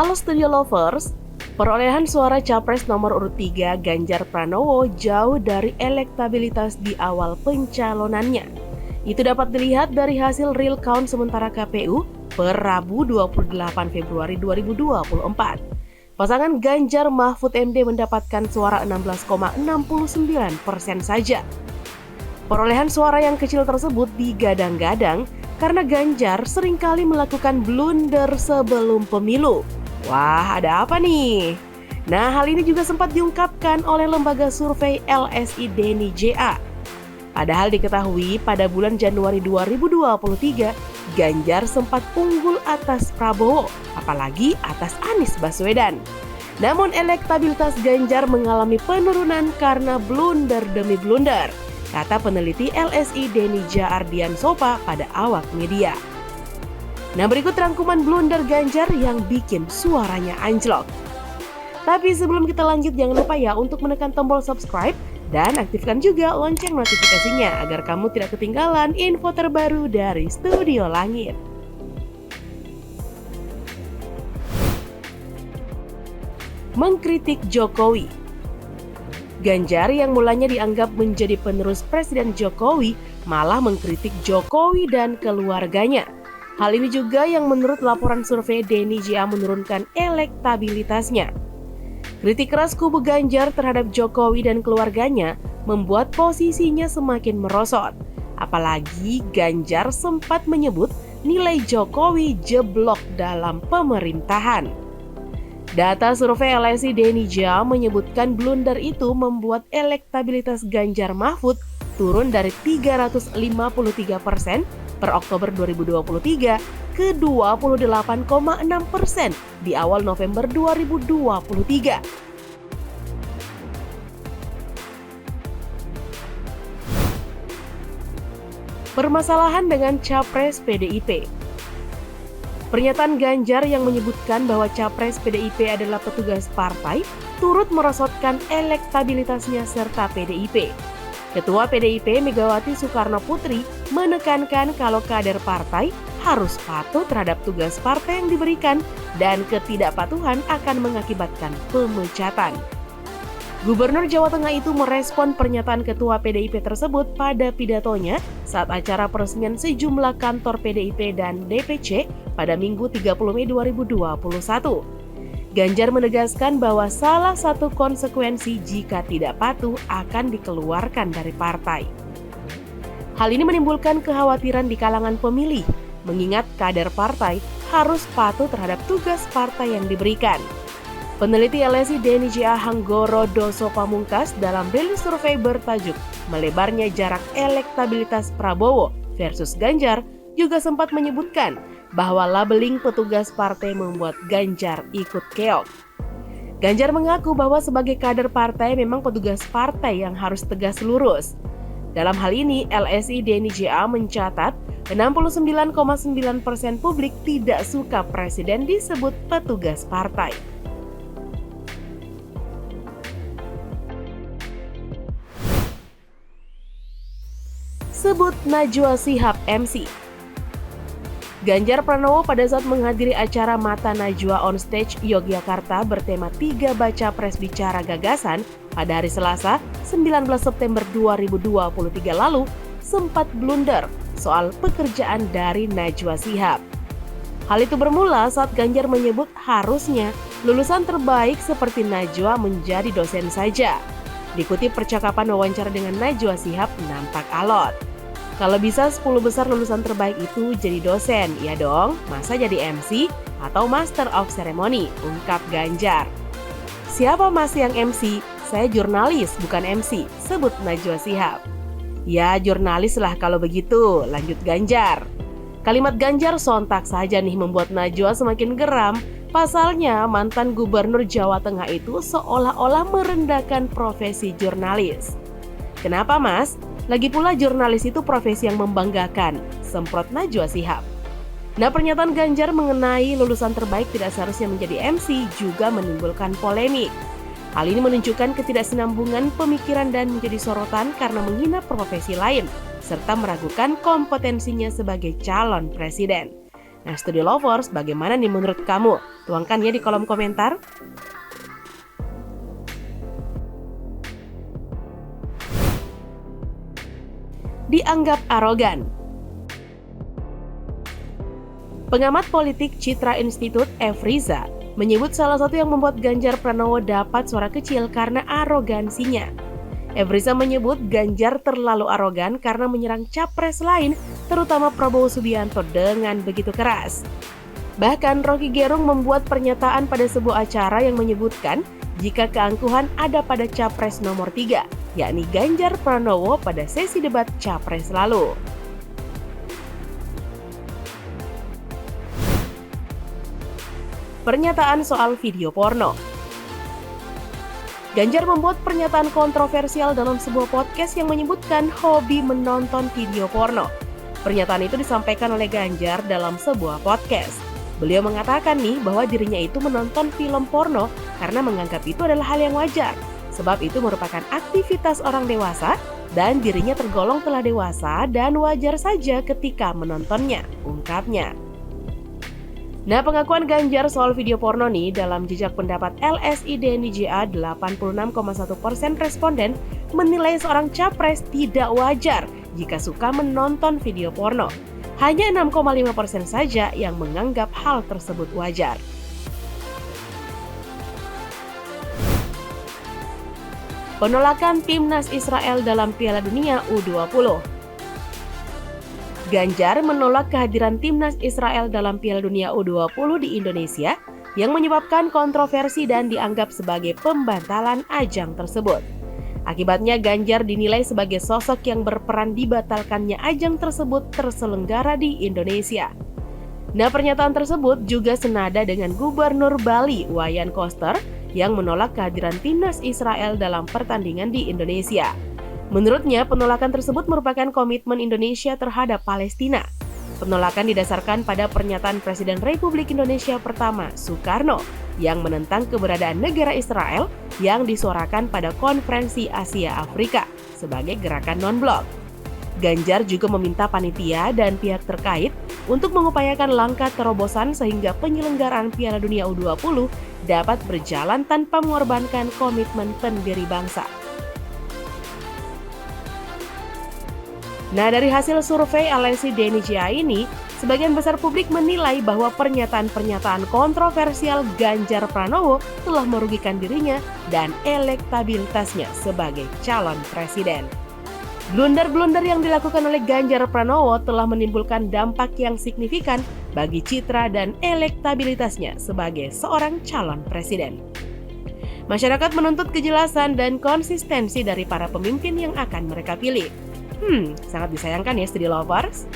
Halo Studio Lovers, perolehan suara Capres nomor urut 3 Ganjar Pranowo jauh dari elektabilitas di awal pencalonannya. Itu dapat dilihat dari hasil real count sementara KPU per Rabu 28 Februari 2024. Pasangan Ganjar Mahfud MD mendapatkan suara 16,69% saja. Perolehan suara yang kecil tersebut digadang-gadang karena Ganjar seringkali melakukan blunder sebelum pemilu. Wah, ada apa nih? Nah, hal ini juga sempat diungkapkan oleh lembaga survei LSI Denny JA. Padahal diketahui pada bulan Januari 2023, Ganjar sempat unggul atas Prabowo, apalagi atas Anies Baswedan. Namun elektabilitas Ganjar mengalami penurunan karena blunder demi blunder, kata peneliti LSI Denny Jaardian Sopa pada awak media. Nah, berikut rangkuman blunder Ganjar yang bikin suaranya anjlok. Tapi sebelum kita lanjut, jangan lupa ya untuk menekan tombol subscribe dan aktifkan juga lonceng notifikasinya agar kamu tidak ketinggalan info terbaru dari Studio Langit. Mengkritik Jokowi. Ganjar yang mulanya dianggap menjadi penerus Presiden Jokowi malah mengkritik Jokowi dan keluarganya. Hal ini juga yang menurut laporan survei Denny JA menurunkan elektabilitasnya. Kritik keras kubu Ganjar terhadap Jokowi dan keluarganya membuat posisinya semakin merosot. Apalagi Ganjar sempat menyebut nilai Jokowi jeblok dalam pemerintahan. Data survei LSI Denny JA menyebutkan blunder itu membuat elektabilitas Ganjar Mahfud turun dari 353% per Oktober 2023 ke 28,6% di awal November 2023. Permasalahan dengan Capres PDIP. Pernyataan Ganjar yang menyebutkan bahwa Capres PDIP adalah petugas partai turut merosotkan elektabilitasnya serta PDIP. Ketua PDIP Megawati Soekarno Putri menekankan kalau kader partai harus patuh terhadap tugas partai yang diberikan dan ketidakpatuhan akan mengakibatkan pemecatan. Gubernur Jawa Tengah itu merespon pernyataan Ketua PDIP tersebut pada pidatonya saat acara peresmian sejumlah kantor PDIP dan DPC pada Minggu 30 Mei 2021. Ganjar menegaskan bahwa salah satu konsekuensi jika tidak patuh akan dikeluarkan dari partai. Hal ini menimbulkan kekhawatiran di kalangan pemilih, mengingat kader partai harus patuh terhadap tugas partai yang diberikan. Peneliti LSI Denny JA Hanggoro Doso Pamungkas dalam rilis survei bertajuk "Melebarnya Jarak Elektabilitas Prabowo versus Ganjar" juga sempat menyebutkan bahwa labeling petugas partai membuat Ganjar ikut keok. Ganjar mengaku bahwa sebagai kader partai memang petugas partai yang harus tegas lurus. Dalam hal ini, LSI Denny JA mencatat 69,9% publik tidak suka presiden disebut petugas partai. Sebut Najwa Shihab MC. Ganjar Pranowo pada saat menghadiri acara Mata Najwa on Stage Yogyakarta bertema 3 baca pres bicara gagasan pada hari Selasa 19 September 2023 lalu sempat blunder soal pekerjaan dari Najwa Shihab. Hal itu bermula saat Ganjar menyebut harusnya lulusan terbaik seperti Najwa menjadi dosen saja. Dikutip percakapan wawancara dengan Najwa Shihab nampak alot. Kalau bisa 10 besar lulusan terbaik itu jadi dosen, ya dong, masa jadi MC atau Master of Ceremony, ungkap Ganjar. Siapa mas yang MC? Saya jurnalis, bukan MC, sebut Najwa Shihab. Ya jurnalis lah kalau begitu, lanjut Ganjar. Kalimat Ganjar sontak saja nih membuat Najwa semakin geram. Pasalnya mantan gubernur Jawa Tengah itu seolah-olah merendahkan profesi jurnalis. Kenapa mas? Lagi pula jurnalis itu profesi yang membanggakan, semprot Najwa Shihab. Nah, pernyataan Ganjar mengenai lulusan terbaik tidak seharusnya menjadi MC juga menimbulkan polemik. Hal ini menunjukkan ketidaksinambungan pemikiran dan menjadi sorotan karena menghina profesi lain, serta meragukan kompetensinya sebagai calon presiden. Nah, Studio Lovers, bagaimana nih menurut kamu? Tuangkan ya di kolom komentar. Dianggap arogan. Pengamat politik Citra Institute, F. Riza, menyebut salah satu yang membuat Ganjar Pranowo dapat suara kecil karena arogansinya. F. Riza menyebut Ganjar terlalu arogan karena menyerang capres lain, terutama Prabowo Subianto dengan begitu keras. Bahkan Rocky Gerung membuat pernyataan pada sebuah acara yang menyebutkan jika keangkuhan ada pada capres nomor 3, yakni Ganjar Pranowo pada sesi debat capres lalu. Pernyataan soal video porno. Ganjar membuat pernyataan kontroversial dalam sebuah podcast yang menyebutkan hobi menonton video porno. Pernyataan itu disampaikan oleh Ganjar dalam sebuah podcast. Beliau mengatakan nih bahwa dirinya itu menonton film porno karena menganggap itu adalah hal yang wajar. Sebab itu merupakan aktivitas orang dewasa dan dirinya tergolong telah dewasa dan wajar saja ketika menontonnya, ungkapnya. Nah, pengakuan Ganjar soal video porno nih dalam jejak pendapat LSI DNIJA 86,1% responden menilai seorang capres tidak wajar jika suka menonton video porno. Hanya 6,5% saja yang menganggap hal tersebut wajar. Penolakan Timnas Israel dalam Piala Dunia U20. Ganjar menolak kehadiran Timnas Israel dalam Piala Dunia U20 di Indonesia yang menyebabkan kontroversi dan dianggap sebagai pembatalan ajang tersebut. Akibatnya Ganjar dinilai sebagai sosok yang berperan dibatalkannya ajang tersebut terselenggara di Indonesia. Nah, pernyataan tersebut juga senada dengan Gubernur Bali Wayan Koster yang menolak kehadiran Timnas Israel dalam pertandingan di Indonesia. Menurutnya, penolakan tersebut merupakan komitmen Indonesia terhadap Palestina. Penolakan didasarkan pada pernyataan Presiden Republik Indonesia pertama, Soekarno, yang menentang keberadaan negara Israel yang disuarakan pada Konferensi Asia Afrika sebagai gerakan non-blok. Ganjar juga meminta panitia dan pihak terkait untuk mengupayakan langkah terobosan sehingga penyelenggaraan Piala Dunia U20 dapat berjalan tanpa mengorbankan komitmen pendiri bangsa. Nah, dari hasil survei LSI DNIJA ini, sebagian besar publik menilai bahwa pernyataan-pernyataan kontroversial Ganjar Pranowo telah merugikan dirinya dan elektabilitasnya sebagai calon presiden. Blunder-blunder yang dilakukan oleh Ganjar Pranowo telah menimbulkan dampak yang signifikan bagi citra dan elektabilitasnya sebagai seorang calon presiden. Masyarakat menuntut kejelasan dan konsistensi dari para pemimpin yang akan mereka pilih. Sangat disayangkan ya Studio Lovers.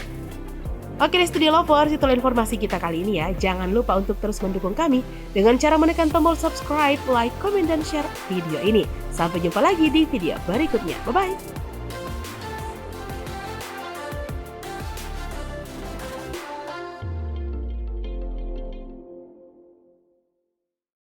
Oke deh Studio Lovers, itulah informasi kita kali ini ya. Jangan lupa untuk terus mendukung kami dengan cara menekan tombol subscribe, like, komen, dan share video ini. Sampai jumpa lagi di video berikutnya. Bye-bye.